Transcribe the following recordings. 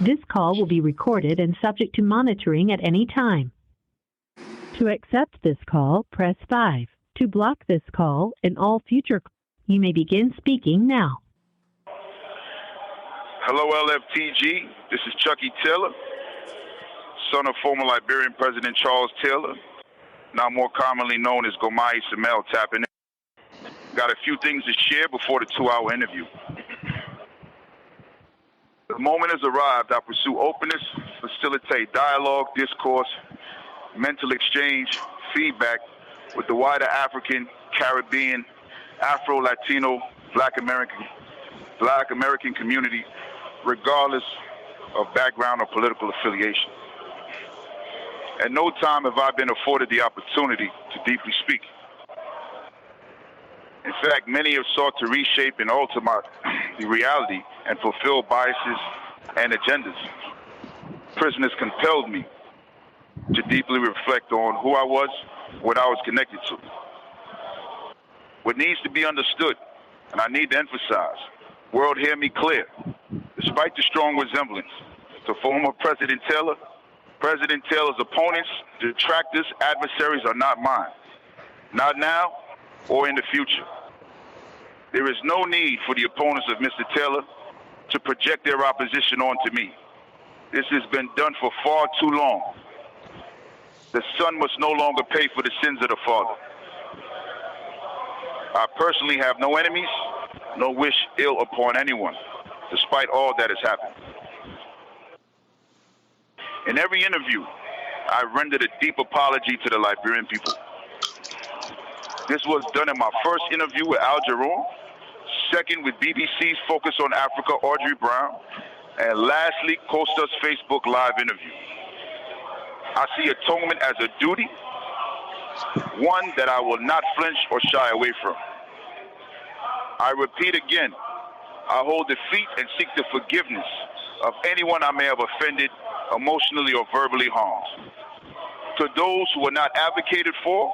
This call will be recorded and subject to monitoring at any time. To accept this call, press 5. To block this call and all future calls, you may begin speaking now. Hello, LFTG. This is Chuckie Taylor, son of former Liberian President Charles Taylor, now more commonly known as Gomai Samel, tapping in. Got a few things to share before the 2-hour interview. The moment has arrived. I pursue openness, facilitate dialogue, discourse, mental exchange, feedback with the wider African, Caribbean, Afro-Latino, Black American community, regardless of background or political affiliation. At no time have I been afforded the opportunity to deeply speak. In fact, many have sought to reshape and alter the reality and fulfill biases and agendas. Prisoners compelled me to deeply reflect on who I was, what I was connected to. What needs to be understood, and I need to emphasize, world, hear me clear. Despite the strong resemblance to former President Taylor, President Taylor's opponents, detractors, adversaries are not mine. Not now or in the future. There is no need for the opponents of Mr. Taylor to project their opposition onto me. This has been done for far too long. The son must no longer pay for the sins of the father. I personally have no enemies, no wish ill upon anyone, despite all that has happened. In every interview, I rendered a deep apology to the Liberian people. This was done in my first interview with Al Jarreau, second with BBC's Focus on Africa, Audrey Brown, and lastly, Costa's Facebook Live interview. I see atonement as a duty, one that I will not flinch or shy away from. I repeat again, I hold defeat and seek the forgiveness of anyone I may have offended, emotionally or verbally harmed. To those who were not advocated for,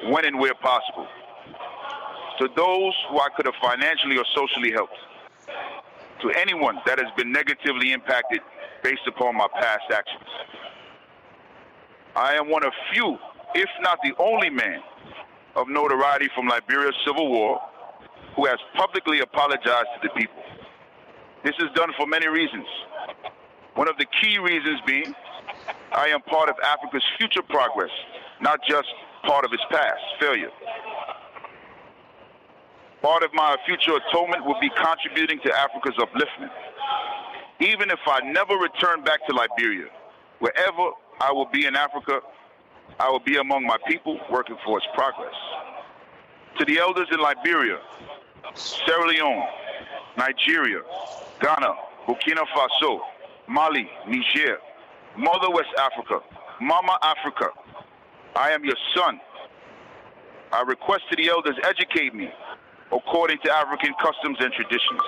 when and where possible. To those who I could have financially or socially helped. To anyone that has been negatively impacted based upon my past actions. I am one of few, if not the only man, of notoriety from Liberia's civil war who has publicly apologized to the people. This is done for many reasons. One of the key reasons being, I am part of Africa's future progress, not just part of its past failure. Part of my future atonement will be contributing to Africa's upliftment. Even if I never return back to Liberia, wherever I will be in Africa, I will be among my people working for its progress. To the elders in Liberia, Sierra Leone, Nigeria, Ghana, Burkina Faso, Mali, Niger, Mother West Africa, Mama Africa, I am your son. I request to the elders educate me according to African customs and traditions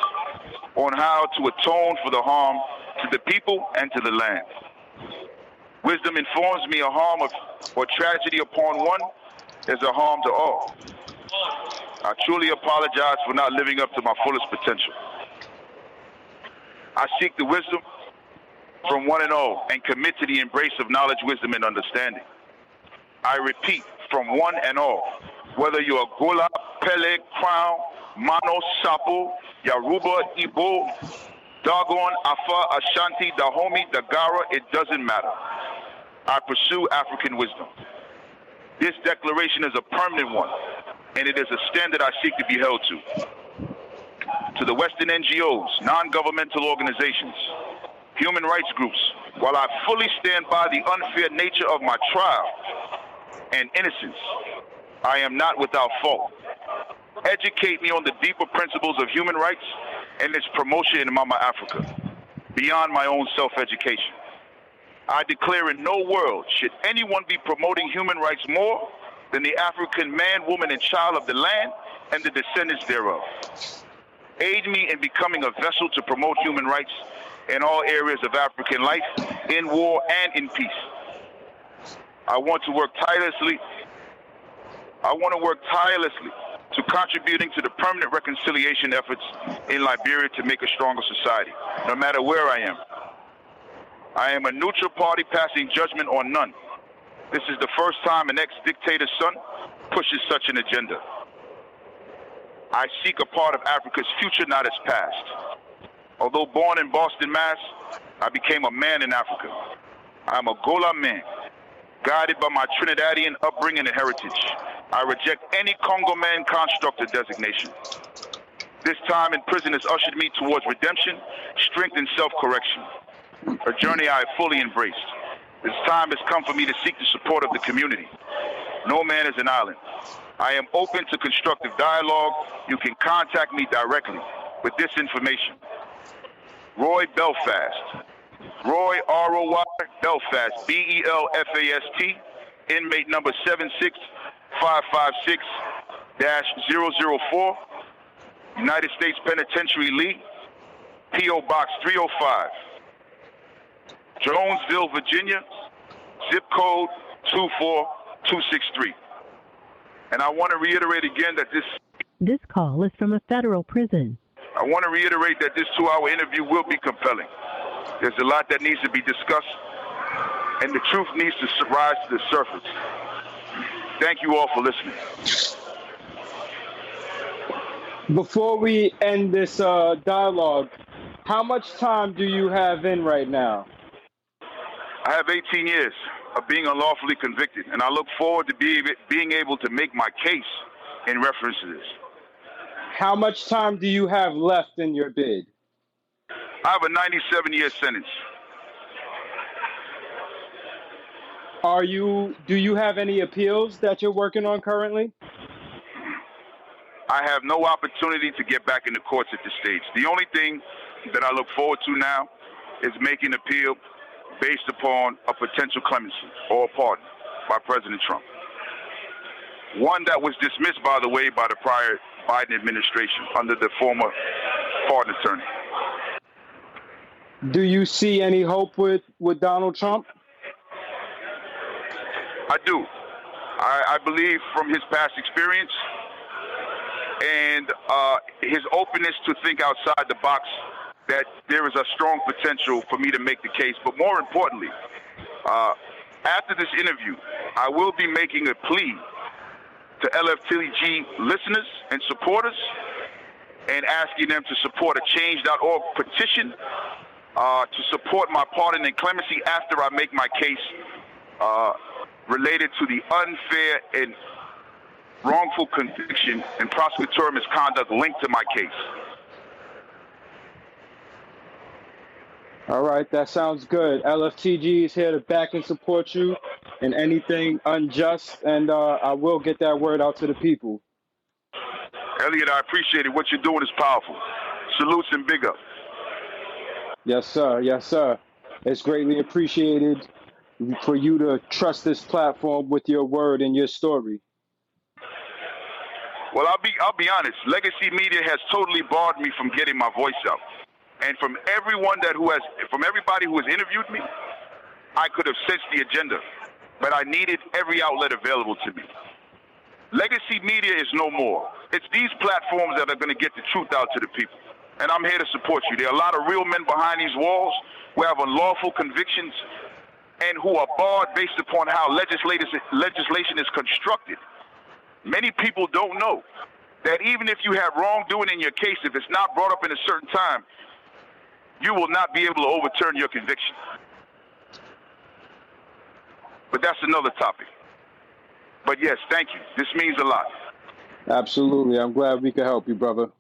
on how to atone for the harm to the people and to the land. Wisdom informs me a harm or tragedy upon one is a harm to all. I truly apologize for not living up to my fullest potential. I seek the wisdom from one and all and commit to the embrace of knowledge, wisdom, and understanding. I repeat, from one and all, whether you're Gola, Pele, Crown, Mano, Sapo, Yaruba, Igbo, Dogon, Afa, Ashanti, Dahomey, Dagara, it doesn't matter. I pursue African wisdom. This declaration is a permanent one, and it is a standard I seek to be held to. To the Western NGOs, non-governmental organizations, human rights groups, while I fully stand by the unfair nature of my trial and innocence, I am not without fault. Educate me on the deeper principles of human rights and its promotion in Mama Africa, beyond my own self-education. I declare in no world should anyone be promoting human rights more than the African man, woman, and child of the land and the descendants thereof. Aid me in becoming a vessel to promote human rights in all areas of African life, in war and in peace. I want to work tirelessly to contributing to the permanent reconciliation efforts in Liberia to make a stronger society, no matter where I am. I am a neutral party passing judgment on none. This is the first time an ex-dictator's son pushes such an agenda. I seek a part of Africa's future, not its past. Although born in Boston, Mass., I became a man in Africa. I am a Gola man, guided by my Trinidadian upbringing and heritage. I reject any Congo man construct or designation. This time in prison has ushered me towards redemption, strength, and self-correction, a journey I have fully embraced. This time has come for me to seek the support of the community. No man is an island. I am open to constructive dialogue. You can contact me directly with this information. Roy Belfast. Roy, R-O-Y, Belfast, B-E-L-F-A-S-T, inmate number 76556-004, United States Penitentiary, Lee, P.O. Box 305, Jonesville, Virginia, zip code 24263. And I want to reiterate again that This call is from a federal prison. I want to reiterate that this 2-hour interview will be compelling. There's a lot that needs to be discussed, and the truth needs to rise to the surface. Thank you all for listening. Before we end this dialogue, how much time do you have in right now? I have 18 years of being unlawfully convicted, and I look forward to being able to make my case in reference to this. How much time do you have left in your bid? I have a 97-year sentence. Do you have any appeals that you're working on currently? I have no opportunity to get back in the courts at this stage. The only thing that I look forward to now is making an appeal based upon a potential clemency or a pardon by President Trump. One that was dismissed, by the way, by the prior Biden administration under the former pardon attorney. Do you see any hope with Donald Trump? I do. I believe from his past experience and his openness to think outside the box that there is a strong potential for me to make the case. But more importantly, after this interview, I will be making a plea to LFTG listeners and supporters and asking them to support a change.org petition to support my pardon and clemency after I make my case related to the unfair and wrongful conviction and prosecutorial misconduct linked to my case. All right, that sounds good. LFTG is here to back and support you in anything unjust, and I will get that word out to the people. Elliot, I appreciate it. What you're doing is powerful. Salutes and big up. Yes, sir. Yes, sir. It's greatly appreciated for you to trust this platform with your word and your story. Well, I'll be honest. Legacy Media has totally barred me from getting my voice out. And from everybody who has interviewed me, I could have sensed the agenda, but I needed every outlet available to me. Legacy Media is no more. It's these platforms that are going to get the truth out to the people. And I'm here to support you. There are a lot of real men behind these walls who have unlawful convictions and who are barred based upon how legislation is constructed. Many people don't know that even if you have wrongdoing in your case, if it's not brought up in a certain time, you will not be able to overturn your conviction. But that's another topic. But yes, thank you. This means a lot. Absolutely. I'm glad we could help you, brother.